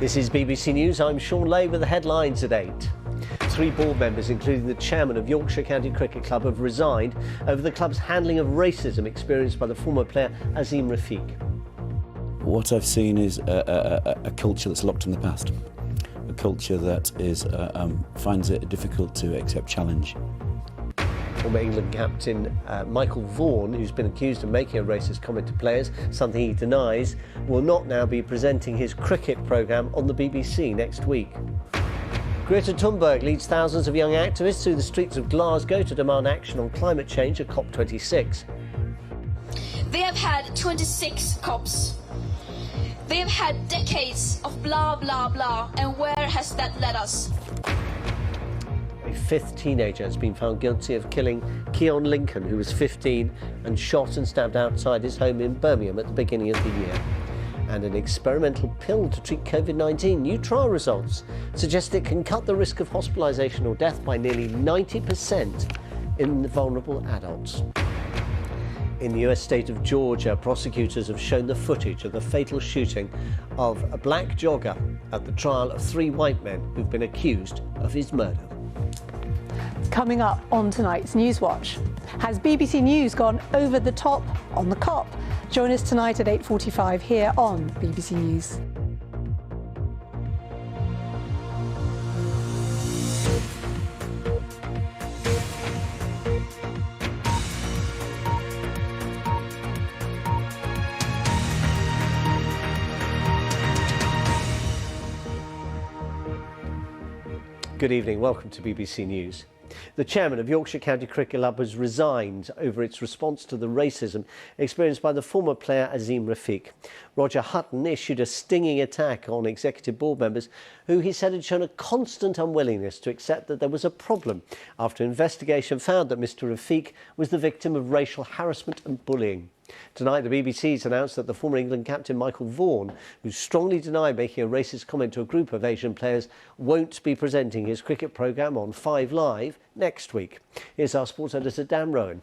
This is BBC News. I'm Shaun Ley with the headlines at 8. 3 board members, including the chairman of Yorkshire County Cricket Club, have resigned over the club's handling of racism experienced by the former player Azeem Rafiq. What I've seen is a culture that's locked in the past, a culture that finds it difficult to accept challenge. Former England captain Michael Vaughan, who's been accused of making a racist comment to players, something he denies, will not now be presenting his cricket programme on the BBC next week. Greta Thunberg leads thousands of young activists through the streets of Glasgow to demand action on climate change at COP26. They have had 26 COPs. They have had decades of blah, blah, blah, and where has that led us? A 5th teenager has been found guilty of killing Keon Lincoln, who was 15, and shot and stabbed outside his home in Birmingham at the beginning of the year. And an experimental pill to treat COVID-19. New trial results suggest it can cut the risk of hospitalisation or death by nearly 90% in vulnerable adults. In the US state of Georgia, prosecutors have shown the footage of the fatal shooting of a black jogger at the trial of 3 white men who've been accused of his murder. Coming up on tonight's Newswatch, has BBC News gone over the top on the COP? Join us tonight at 8:45 here on BBC News. Good evening, welcome to BBC News. The chairman of Yorkshire County Cricket Club has resigned over its response to the racism experienced by the former player Azeem Rafiq. Roger Hutton issued a stinging attack on executive board members who he said had shown a constant unwillingness to accept that there was a problem after investigation found that Mr Rafiq was the victim of racial harassment and bullying. Tonight, the BBC's announced that the former England captain Michael Vaughan, who strongly denied making a racist comment to a group of Asian players, won't be presenting his cricket programme on 5 Live next week. Here's our sports editor Dan Rowan.